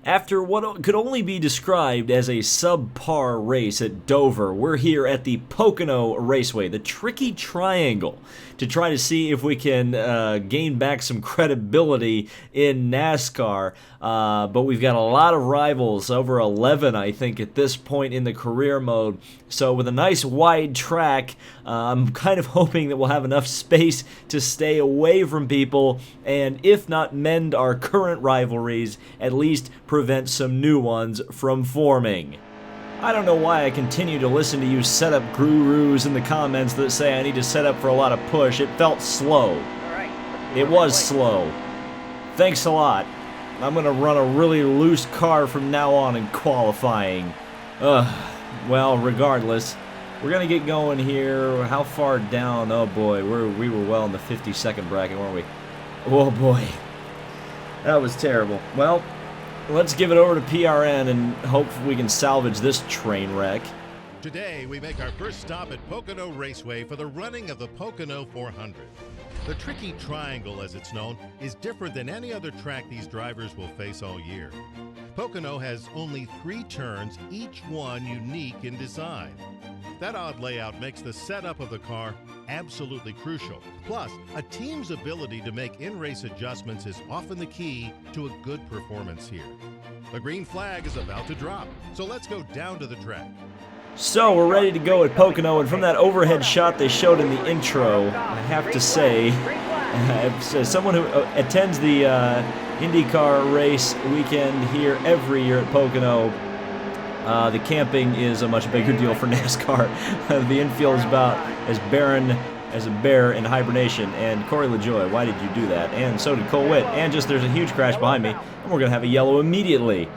After what could only be described as a subpar race at Dover, we're here at the Pocono Raceway, the tricky triangle, to try to see if we can gain back some credibility in NASCAR. But we've got a lot of rivals, over 11 I think at this point in the career mode. So with a nice wide track, I'm kind of hoping that we'll have enough space to stay away from people, and if not mend our current rivalries, at least prevent some new ones from forming. I don't know why I continue to listen to you setup gurus in the comments that say I need to set up for a lot of push. It felt slow. It was slow. Thanks a lot. I'm gonna run a really loose car from now on in qualifying. Well, regardless, we're gonna get going here. How far down? Oh boy, we were well in the 50-second bracket, weren't we? Oh boy, that was terrible. Well, let's give it over to PRN and hope we can salvage this train wreck. Today, we make our first stop at Pocono Raceway for the running of the Pocono 400. The tricky triangle, as it's known, is different than any other track these drivers will face all year. Pocono has only 3 turns, each one unique in design. That odd layout makes the setup of the car absolutely crucial. Plus, a team's ability to make in-race adjustments is often the key to a good performance here. The green flag is about to drop, so let's go down to the track. So we're ready to go at Pocono, and from that overhead shot they showed in the intro, I have to say, as someone who attends the IndyCar race weekend here every year at Pocono, the camping is a much bigger deal for NASCAR. The infield is about as barren as a bear in hibernation. And Corey LaJoie, why did you do that? And so did Cole Witt. And just there's a huge crash behind me, and we're going to have a yellow immediately.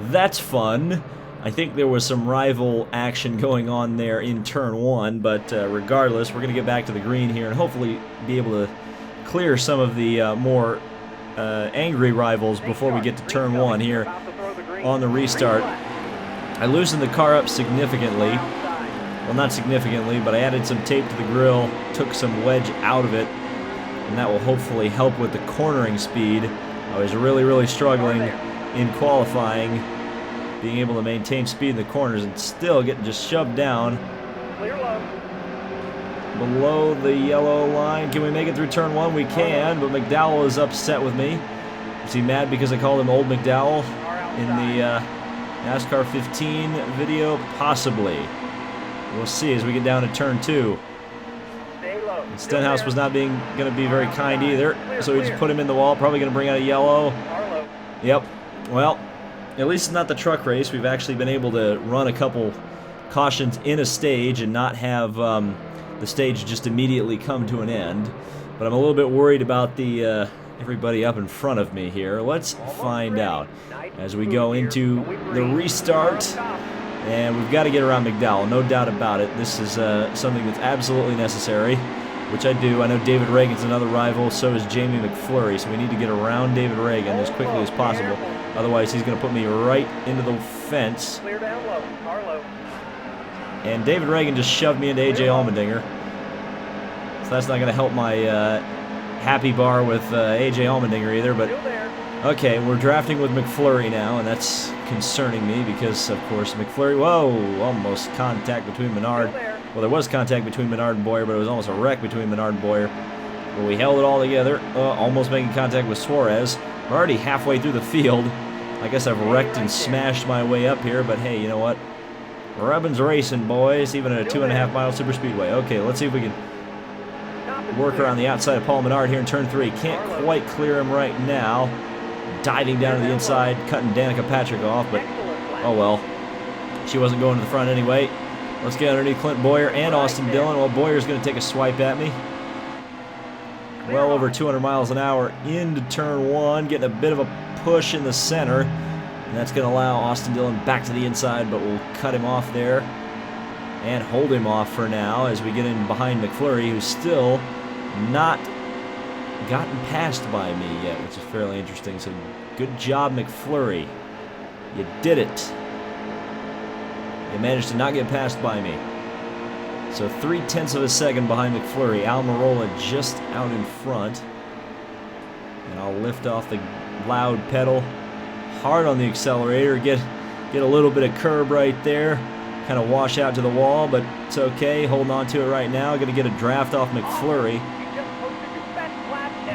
That's fun. I think there was some rival action going on there in turn 1, but regardless, we're going to get back to the green here and hopefully be able to clear some of the more angry rivals before we get to turn 1 here on the restart. I loosened the car up significantly. Well, not significantly, but I added some tape to the grill, took some wedge out of it, and that will hopefully help with the cornering speed. I was really struggling in qualifying, being able to maintain speed in the corners and still getting just shoved down below the yellow line. Can we make it through turn 1? We can, but McDowell is upset with me. Is he mad because I called him Old McDowell in the NASCAR 15 video? Possibly. We'll see as we get down to turn 2. Stenhouse was not going to be very kind either, so we just put him in the wall, probably going to bring out a yellow. Yep. Well, at least it's not the truck race. We've actually been able to run a couple cautions in a stage and not have the stage just immediately come to an end. But I'm a little bit worried about the everybody up in front of me here. Let's find out as we go into the restart. And we've got to get around McDowell, no doubt about it. This is something that's absolutely necessary, which I do. I know David Reagan's another rival, so is Jamie McFlurry, so we need to get around David Reagan as quickly as possible. Otherwise, he's going to put me right into the fence. And David Reagan just shoved me into A.J. Allmendinger. So that's not going to help my happy bar with A.J. Allmendinger either. But okay, we're drafting with McFlurry now, and that's concerning me because, of course, McFlurry... Whoa, almost contact between Menard. Well, there was contact between Menard and Boyer, but it was almost a wreck between Menard and Boyer. But we held it all together, almost making contact with Suarez. We're already halfway through the field. I guess I've wrecked and smashed my way up here, but hey, you know what? Rubbin's racing, boys, even at a 2.5-mile super speedway. Okay, let's see if we can work around the outside of Paul Menard here in turn 3. Can't quite clear him right now. Diving down to the inside, cutting Danica Patrick off, but oh well. She wasn't going to the front anyway. Let's get underneath Clint Boyer and Austin Dillon. Well, Boyer's going to take a swipe at me. Well over 200 miles an hour into turn 1, getting a bit of a push in the center, and that's going to allow Austin Dillon back to the inside, but we'll cut him off there and hold him off for now as we get in behind McFlurry, who's still not gotten passed by me yet, which is fairly interesting. So good job, McFlurry. You did it. You managed to not get passed by me. So 0.3 of a second behind McFlurry. Almirola just out in front. And I'll lift off the loud pedal, hard on the accelerator, get a little bit of curb right there, kind of wash out to the wall, but it's okay. Holding on to it right now. Going to get a draft off McFlurry.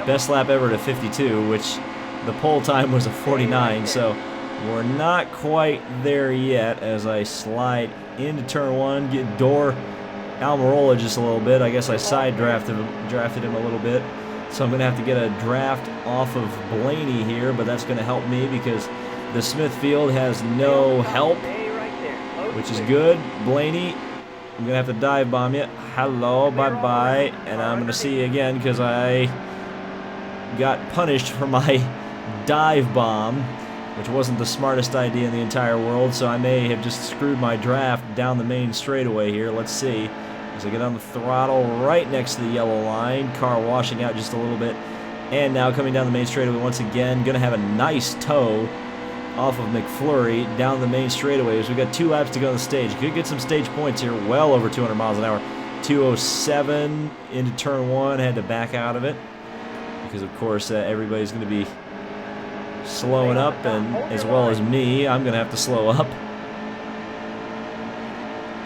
Best lap ever to 52, which the pole time was a 49, so we're not quite there yet as I slide into turn 1, get door Almirola just a little bit. I guess I drafted him a little bit. So I'm going to have to get a draft off of Blaney here, but that's going to help me because the Smithfield has no help, which is good. Blaney, I'm going to have to dive bomb you. Hello, bye-bye. And I'm going to see you again because I got punished for my dive bomb, which wasn't the smartest idea in the entire world, so I may have just screwed my draft down the main straightaway here. Let's see. As I get on the throttle right next to the yellow line, car washing out just a little bit, and now coming down the main straightaway once again. Going to have a nice tow off of McFlurry down the main straightaway as we got 2 laps to go on the stage. Could get some stage points here, well over 200 miles an hour. 207 into turn 1, had to back out of it because of course everybody's going to be slowing up, and as well as me, I'm going to have to slow up.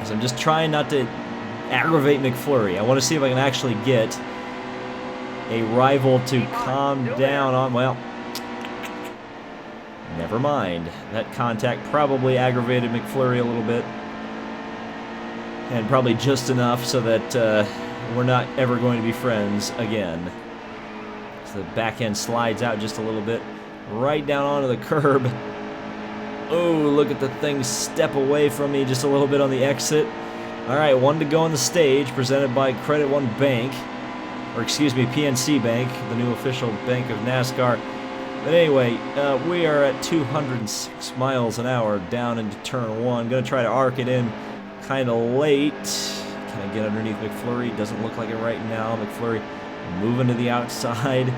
As I'm just trying not to aggravate McFlurry. I want to see if I can actually get a rival to calm down on, well, never mind. That contact probably aggravated McFlurry a little bit. And probably just enough so that we're not ever going to be friends again. So the back end slides out just a little bit. Right down onto the curb. Oh, look at the thing step away from me just a little bit on the exit. All right, 1 to go on the stage, presented by Credit One Bank, or excuse me, PNC Bank, the new official bank of NASCAR. But anyway, we are at 206 miles an hour down into turn 1. Going to try to arc it in kind of late. Can I get underneath McFlurry? Doesn't look like it right now. McFlurry moving to the outside.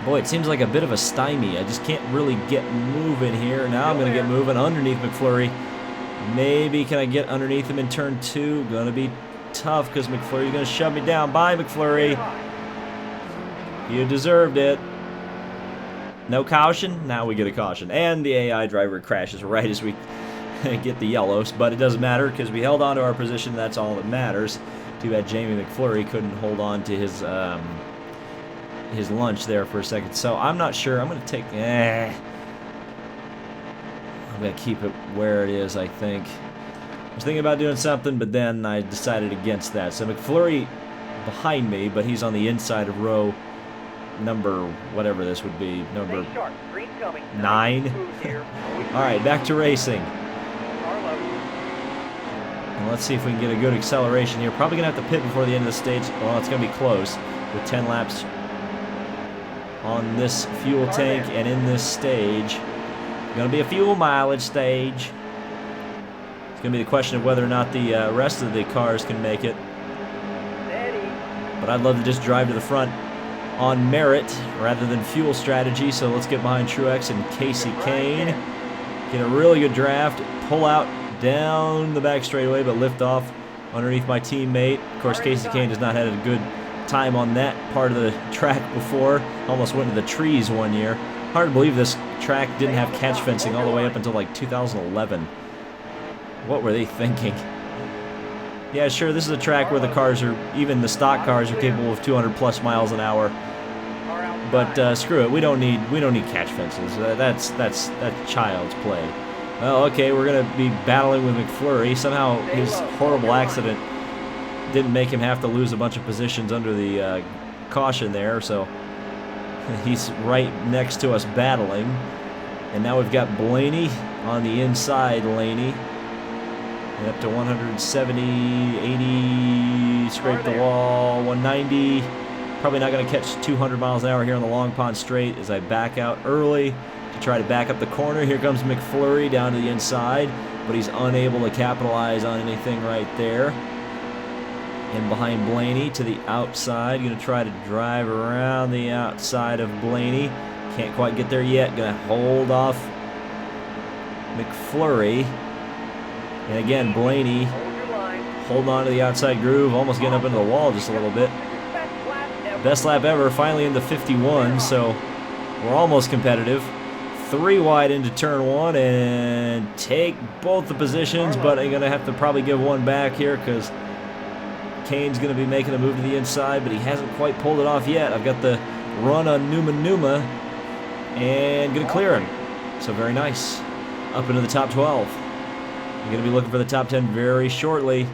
Boy, it seems like a bit of a stymie. I just can't really get moving here. Now I'm going to get moving underneath McFlurry. Maybe can I get underneath him in turn 2? Gonna be tough because McFlurry's gonna shove me down. Bye, McFlurry. You deserved it. No caution? Now we get a caution. And the AI driver crashes right as we get the yellows, but it doesn't matter because we held on to our position. That's all that matters. Too bad Jamie McFlurry couldn't hold on to his lunch there for a second. So I'm not sure. I'm gonna take. I'm going to keep it where it is, I think. I was thinking about doing something, but then I decided against that. So McFlurry behind me, but he's on the inside of row number, whatever this would be, number 9. All right, back to racing. And let's see if we can get a good acceleration here. Probably going to have to pit before the end of the stage. Well, it's going to be close with 10 laps on this fuel tank and in this stage. Going to be a fuel mileage stage. It's going to be the question of whether or not the rest of the cars can make it. But I'd love to just drive to the front on merit rather than fuel strategy. So let's get behind Truex and Casey Kane. Get a really good draft. Pull out down the back straightaway, but lift off underneath my teammate. Of course, Casey Kane has not had a good time on that part of the track before. Almost went into the trees one year. Hard to believe this track didn't have catch fencing all the way up until like 2011. What were they thinking? Yeah, sure, this is a track where the cars are, even the stock cars are capable of 200 plus miles an hour. But screw it, we don't need catch fences. That's child's play. Well, okay, we're gonna be battling with McFlurry. Somehow his horrible accident didn't make him have to lose a bunch of positions under the caution there, so he's right next to us battling. And now we've got Blaney on the inside, Laney. And up to 170, 80, scrape the wall, 190. Probably not going to catch 200 miles an hour here on the Long Pond Straight as I back out early to try to back up the corner. Here comes McFlurry down to the inside, but he's unable to capitalize on anything right there. And behind Blaney to the outside. Going to try to drive around the outside of Blaney. Can't quite get there yet. Going to hold off McFlurry. And again, Blaney holding on to the outside groove. Almost getting up into the wall just a little bit. Best lap ever. Finally in the 51. So we're almost competitive. 3 wide into turn 1 and take both the positions, but I'm going to have to probably give one back here because Kane's going to be making a move to the inside, but he hasn't quite pulled it off yet. I've got the run on Numa and going to clear him. So very nice. Up into the top 12. I'm going to be looking for the top 10 very shortly.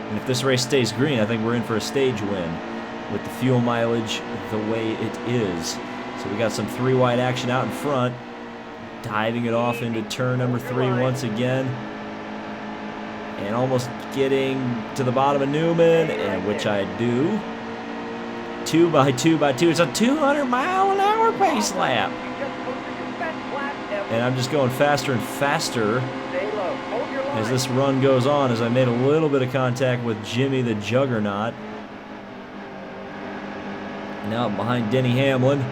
And if this race stays green, I think we're in for a stage win with the fuel mileage the way it is. So we got some 3 wide action out in front. Diving it off into turn number 3 once again. And almost getting to the bottom of Newman, and which I do. 2 by 2 by 2. It's a 200-mile-an-hour pace lap. And I'm just going faster and faster as this run goes on, as I made a little bit of contact with Jimmy the Juggernaut. Now I'm behind Denny Hamlin.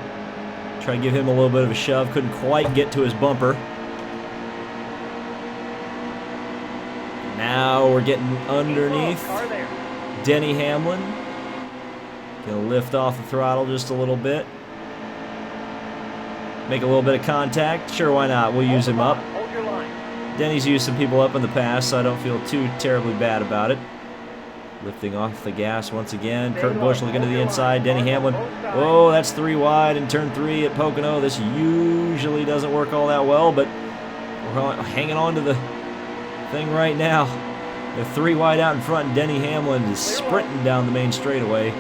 Try to give him a little bit of a shove. Couldn't quite get to his bumper. Now we're getting underneath Denny Hamlin. Gonna lift off the throttle just a little bit. Make a little bit of contact. Sure, why not? We'll use him up. Denny's used some people up in the past, so I don't feel too terribly bad about it. Lifting off the gas once again. Kurt Busch looking to the inside. Denny Hamlin. Oh, that's 3 wide in turn 3 at Pocono. This usually doesn't work all that well, but we're hanging on to the thing right now. They're 3 wide out in front, and Denny Hamlin is sprinting down the main straightaway.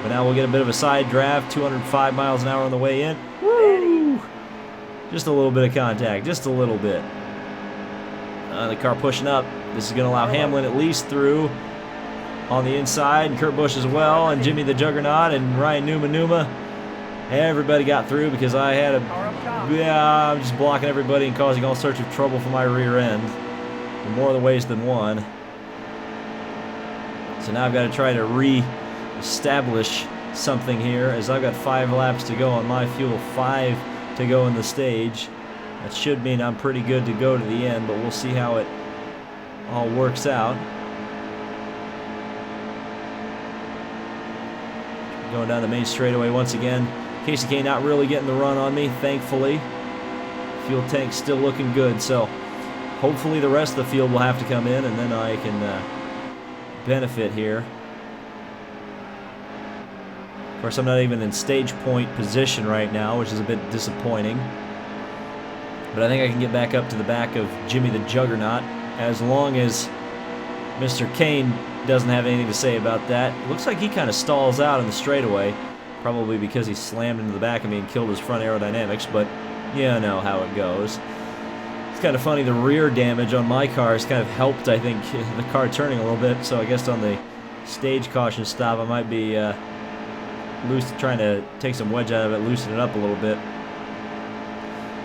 But now we'll get a bit of a side draft. 205 miles an hour on the way in. Woo! Just a little bit of contact. Just a little bit. The car pushing up. This is going to allow Hamlin at least through on the inside, and Kurt Busch as well, and Jimmy the Juggernaut, and Ryan Numa. Everybody got through because I had I'm just blocking everybody and causing all sorts of trouble for my rear end in more of the ways than one. So now I've got to try to re-establish something here, as I've got 5 laps to go on my fuel, 5 to go in the stage. That should mean I'm pretty good to go to the end, but we'll see how it all works out. Going down the main straightaway once again. Kasey Kahne not really getting the run on me, thankfully. Fuel tank's still looking good, so hopefully the rest of the field will have to come in, and then I can benefit here. Of course, I'm not even in stage point position right now, which is a bit disappointing. But I think I can get back up to the back of Jimmy the Juggernaut, as long as Mr. Kahne doesn't have anything to say about that. It looks like he kind of stalls out in the straightaway, probably because he slammed into the back of me and killed his front aerodynamics, but you know how it goes. It's kind of funny, the rear damage on my car has kind of helped, I think, the car turning a little bit, so I guess on the stage caution stop I might be trying to take some wedge out of it, loosen it up a little bit.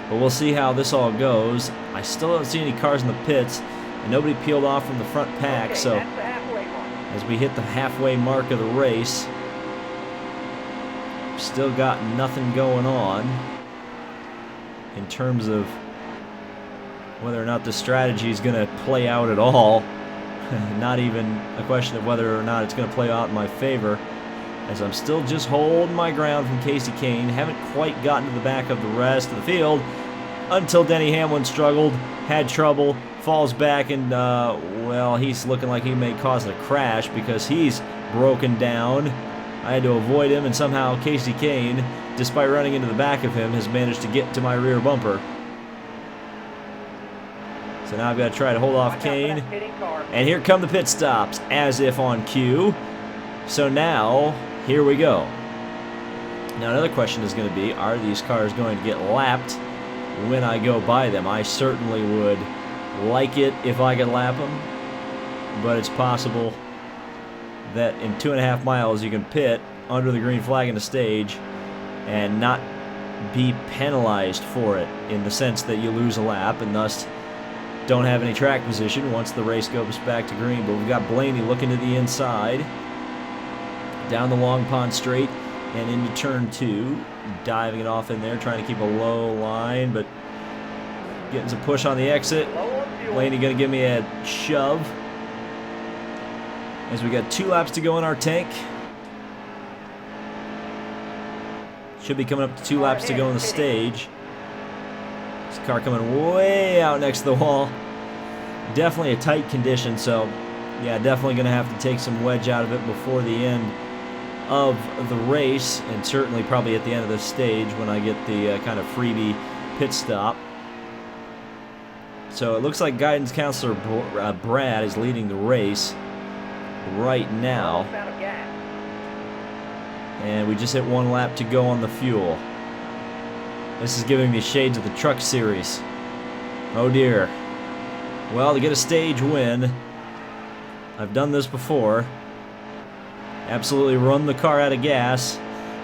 But we'll see how this all goes. I still don't see any cars in the pits, and nobody peeled off from the front pack, so as we hit the halfway mark of the race, still got nothing going on in terms of whether or not the strategy is going to play out at all. Not even a question of whether or not it's going to play out in my favor, as I'm still just holding my ground from Kasey Kahne. Haven't quite gotten to the back of the rest of the field until Denny Hamlin struggled, had trouble, falls back, and, well, he's looking like he may cause a crash because he's broken down. I had to avoid him, and somehow Kasey Kahne, despite running into the back of him, has managed to get to my rear bumper. So now I've got to try to hold off Kahne. And here come the pit stops, as if on cue. So now, here we go. Now another question is going to be, are these cars going to get lapped when I go by them? I certainly would like it if I could lap them, but it's possible that in 2.5 miles you can pit under the green flag in the stage and not be penalized for it, in the sense that you lose a lap and thus don't have any track position once the race goes back to green. But we've got Blaney looking to the inside, down the Long Pond Straight and into turn 2, diving it off in there, trying to keep a low line, but getting some push on the exit. Blaney going to give me a shove as we got 2 laps to go in our tank. Should be coming up to 2 laps to go in the stage. This car coming way out next to the wall. Definitely a tight condition, so yeah, definitely going to have to take some wedge out of it before the end of the race, and certainly probably at the end of the stage when I get the kind of freebie pit stop. So it looks like guidance counselor Brad is leading the race right now. And we just hit 1 lap to go on the fuel. This is giving me shades of the truck series. Oh dear. Well, to get a stage win, I've done this before. Absolutely run the car out of gas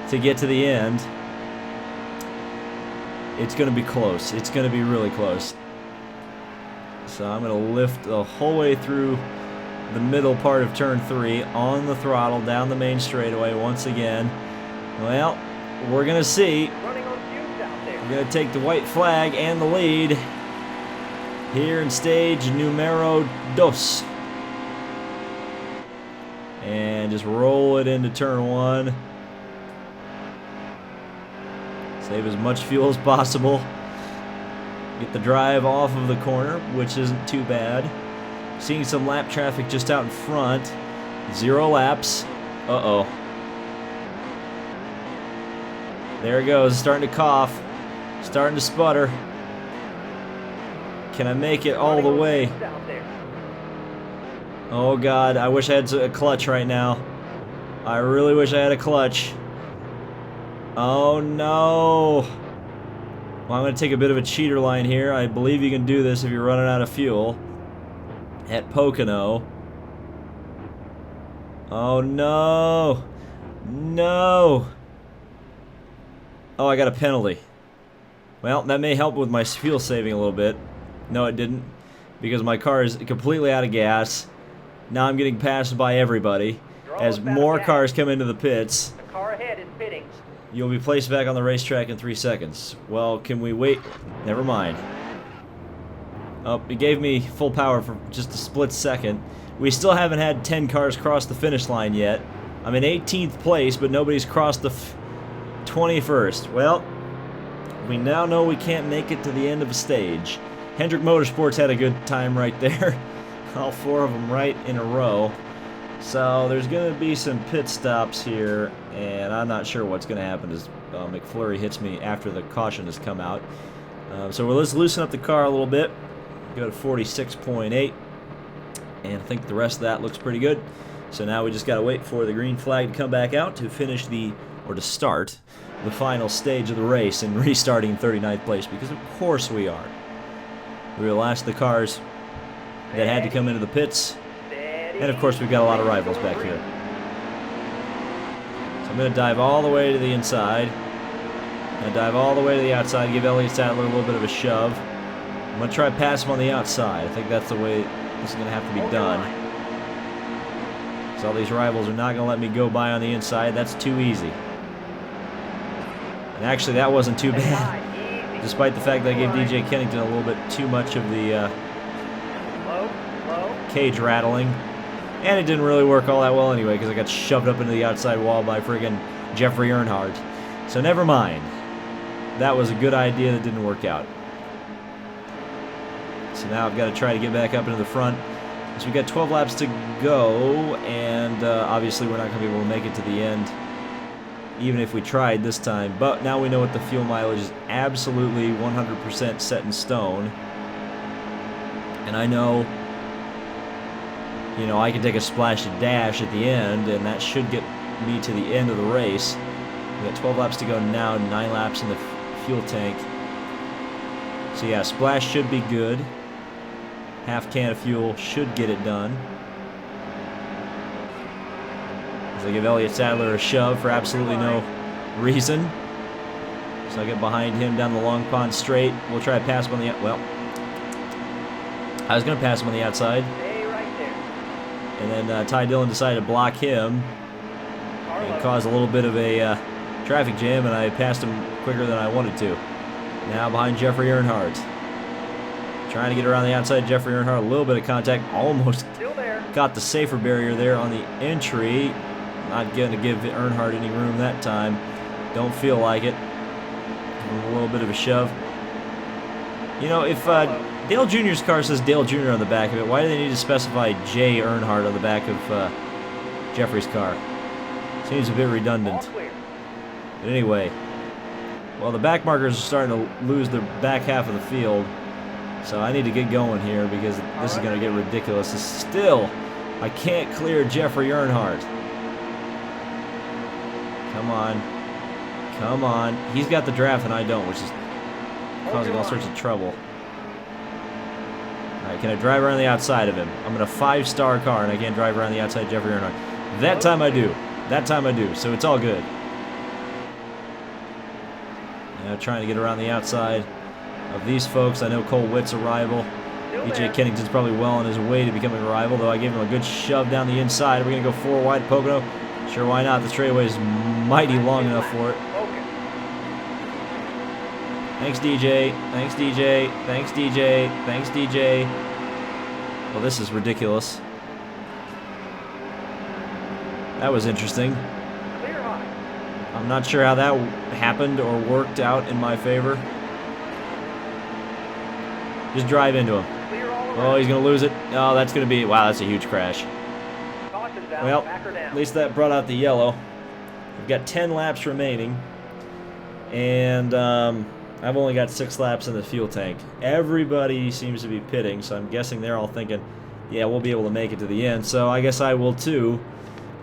to get to the end. It's going to be close. It's going to be really close. So I'm going to lift the whole way through the middle part of turn 3 on the throttle down the main straightaway once again. Well, we're going to see. We're going to take the white flag and the lead here in stage numero dos. And just roll it into turn 1. Save as much fuel as possible. Get the drive off of the corner, which isn't too bad. Seeing some lap traffic just out in front. 0 laps. Uh-oh. There it goes, starting to cough. Starting to sputter. Can I make it all the way? Oh God, I wish I had a clutch right now. I really wish I had a clutch. Oh no. Well, I'm going to take a bit of a cheater line here. I believe you can do this if you're running out of fuel. At Pocono. Oh no. No. Oh, I got a penalty. Well, that may help with my fuel saving a little bit. No, it didn't. Because my car is completely out of gas. Now I'm getting passed by everybody. As more cars come into the pits. The car ahead is pitting. You'll be placed back on the racetrack in 3 seconds. Well, can we wait? Never mind. Oh, it gave me full power for just a split second. We still haven't had 10 cars cross the finish line yet. I'm in 18th place, but nobody's crossed the 21st. Well, we now know we can't make it to the end of a stage. Hendrick Motorsports had a good time right there. All 4 of them right in a row. So there's going to be some pit stops here, and I'm not sure what's going to happen as McFlurry hits me after the caution has come out. So let's loosen up the car a little bit. Go to 46.8, and I think the rest of that looks pretty good. So now we just got to wait for the green flag to come back out to finish to start the final stage of the race and restarting in 39th place, because of course we are. We were the last of the cars that had to come into the pits. And of course we've got a lot of rivals back here. So I'm going to dive all the way to the inside. I'm going to dive all the way to the outside, give Elliott Sadler a little bit of a shove. I'm going to try to pass him on the outside. I think that's the way this is going to have to be done. So all these rivals are not going to let me go by on the inside. That's too easy. And actually that wasn't too bad. Despite the fact that I gave DJ Kennington a little bit too much of the cage rattling. And it didn't really work all that well anyway, because I got shoved up into the outside wall by friggin' Jeffrey Earnhardt. So never mind. That was a good idea that didn't work out. So now I've got to try to get back up into the front. So we've got 12 laps to go, and obviously we're not going to be able to make it to the end, even if we tried this time. But now we know what the fuel mileage is absolutely 100% set in stone. And I know, you know, I can take a splash and dash at the end, and that should get me to the end of the race. We've got 12 laps to go now, 9 laps in the fuel tank. So yeah, splash should be good. Half can of fuel should get it done. As I give Elliott Sadler a shove for absolutely no reason. So I get behind him down the Long Pond straight. We'll try to pass him on the... Well, I was going to pass him on the outside. And then Ty Dillon decided to block him and cause a little bit of a traffic jam, and I passed him quicker than I wanted to. Now behind Jeffrey Earnhardt. Trying to get around the outside, Jeffrey Earnhardt, a little bit of contact. Almost got the safer barrier there on the entry. Not going to give Earnhardt any room that time. Don't feel like it. Give him a little bit of a shove. You know, if Dale Jr.'s car says Dale Jr. on the back of it, why do they need to specify J. Earnhardt on the back of Jeffrey's car? Seems a bit redundant. But anyway, well, the back markers are starting to lose their back half of the field, so I need to get going here because this is going to get ridiculous. Still, I can't clear Jeffrey Earnhardt. Come on. Come on. He's got the draft and I don't, which is causing all sorts of trouble. Alright, can I drive around the outside of him? I'm in a 5-star car and I can't drive around the outside of Jeffrey Earnhardt. That time I do. That time I do, so it's all good. Now trying to get around the outside of these folks. I know Cole Witt's a rival. E.J. Kennington's probably well on his way to becoming a rival, though I gave him a good shove down the inside. Are we going to go 4 wide at Pocono? Sure, why not? The straightaway is mighty long enough for it. Thanks, DJ. Thanks, DJ. Thanks, DJ. Thanks, DJ. Well, this is ridiculous. That was interesting. I'm not sure how that happened or worked out in my favor. Just drive into him. Oh, he's going to lose it. Oh, that's going to be... Wow, that's a huge crash. Well, at least that brought out the yellow. We've got 10 laps remaining. And I've only got 6 laps in the fuel tank. Everybody seems to be pitting, so I'm guessing they're all thinking, yeah, we'll be able to make it to the end. So I guess I will too.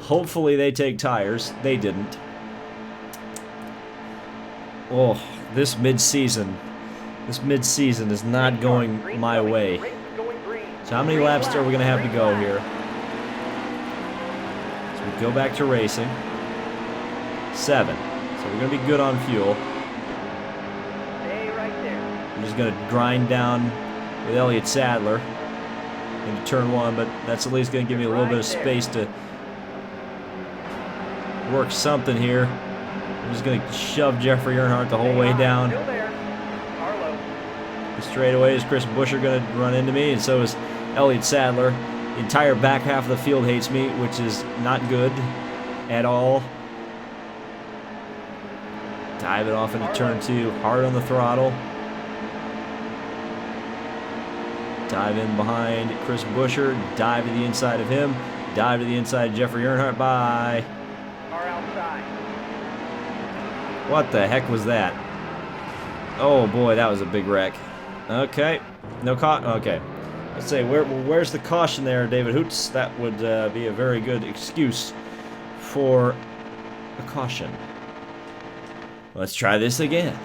Hopefully they take tires. They didn't. Oh, this mid-season is not going my way. So how many laps are we going to have to go here? So we go back to racing. 7. So we're going to be good on fuel. I'm just going to grind down with Elliott Sadler into turn 1, but that's at least going to give me a little bit of space to work something here. I'm just going to shove Jeffrey Earnhardt the whole way down. The straightaway is Chris Buescher going to run into me, and so is Elliott Sadler. The entire back half of the field hates me, which is not good at all. Dive it off into turn 2, hard on the throttle. Dive in behind Chris Buescher, dive to the inside of him, dive to the inside of Jeffrey Earnhardt. Bye. What the heck was that? Oh boy, that was a big wreck. Okay, no caution. Okay, let's say where's the caution there, David Hoots? That would be a very good excuse for a caution. Let's try this again.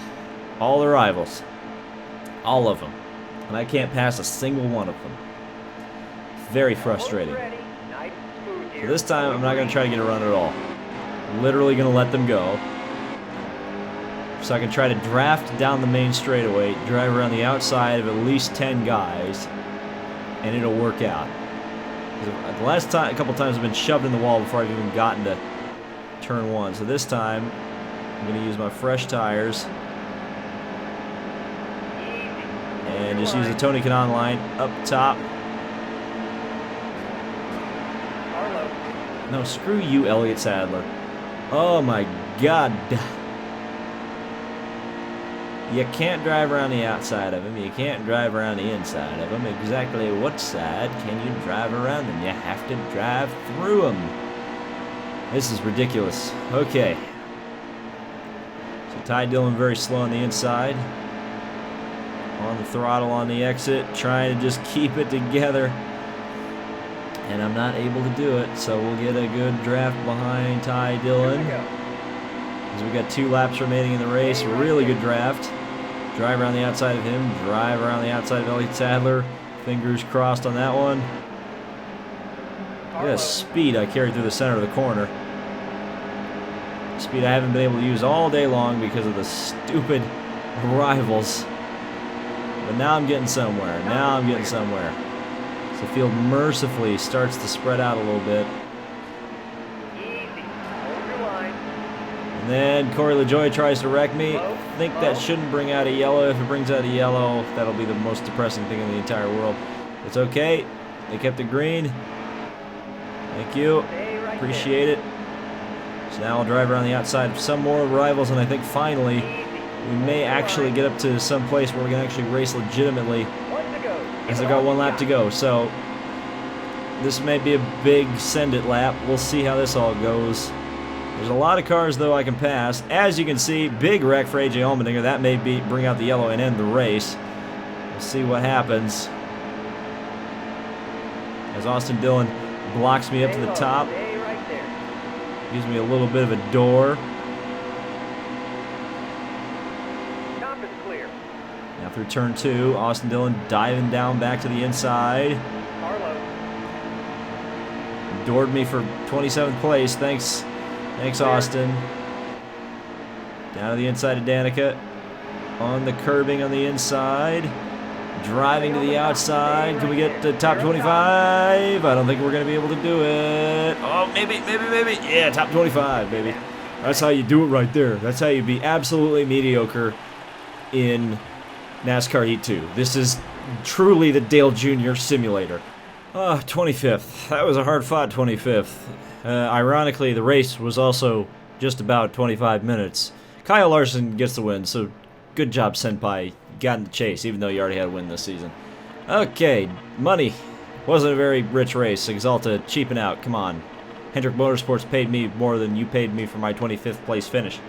All the rivals, all of them, and I can't pass a single one of them. Very frustrating. So this time, I'm not going to try to get a run at all. I'm literally going to let them go. So I can try to draft down the main straightaway, drive around the outside of at least 10 guys, and it'll work out. The last time, a couple times I've been shoved in the wall before I've even gotten to turn 1. So this time, I'm going to use my fresh tires and just use the Tony Kanaan line up top. No, screw you, Elliott Sadler. Oh my God. You can't drive around the outside of him. You can't drive around the inside of him. Exactly what side can you drive around them? You have to drive through them. This is ridiculous. Okay. So Ty Dillon very slow on the inside. On the throttle on the exit. Trying to just keep it together. And I'm not able to do it. So we'll get a good draft behind Ty Dillon. As we got 2 laps remaining in the race. Really good draft. Drive around the outside of him. Drive around the outside of Elliott Sadler. Fingers crossed on that one. Look at the speed I carried through the center of the corner. Speed I haven't been able to use all day long because of the stupid rivals. But now I'm getting somewhere. Now I'm getting somewhere. So the field mercifully starts to spread out a little bit. And then Corey LaJoie tries to wreck me. I think that shouldn't bring out a yellow. If it brings out a yellow, that'll be the most depressing thing in the entire world. It's okay. They kept it green. Thank you. Appreciate it. So now I'll drive around the outside of some more rivals, and I think finally we may actually get up to some place where we can actually race legitimately, as I've got one lap to go. So this may be a big send-it lap. We'll see how this all goes. There's a lot of cars, though, I can pass. As you can see, big wreck for AJ Allmendinger. That may bring out the yellow and end the race. We'll see what happens. As Austin Dillon blocks me up to the top. Gives me a little bit of a door. Top is clear. Now through turn 2, Austin Dillon diving down back to the inside. Carlo. Doored me for 27th place. Thanks, Austin. Down to the inside of Danica. On the curbing on the inside. Driving to the outside. Can we get to top 25? I don't think we're going to be able to do it. Oh, maybe. Yeah, top 25, baby. That's how you do it right there. That's how you be absolutely mediocre in NASCAR Heat 2. This is truly the Dale Jr. simulator. 25th. That was a hard-fought 25th. Ironically, the race was also just about 25 minutes. Kyle Larson gets the win, so good job, Senpai. Got in the chase, even though you already had a win this season. Okay, money. Wasn't a very rich race. Exalta cheaping out. Come on. Hendrick Motorsports paid me more than you paid me for my 25th place finish.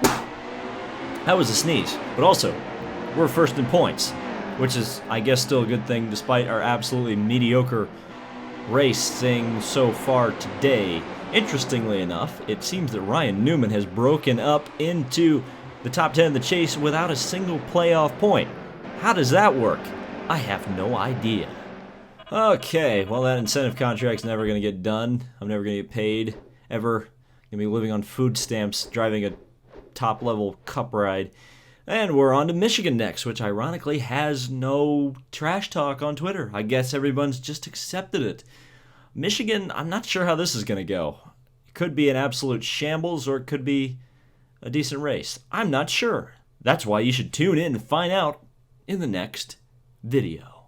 That was a sneeze. But also, we're first in points, which is, I guess, still a good thing despite our absolutely mediocre racing so far today. Interestingly enough, it seems that Ryan Newman has broken up into the top 10 of the chase without a single playoff point. How does that work? I have no idea. Okay, well, that incentive contract's never going to get done. I'm never going to get paid, ever. Going to be living on food stamps, driving a top-level cup ride. And we're on to Michigan next, which ironically has no trash talk on Twitter. I guess everyone's just accepted it. Michigan, I'm not sure how this is going to go. It could be an absolute shambles, or it could be a decent race. I'm not sure. That's why you should tune in and find out in the next video.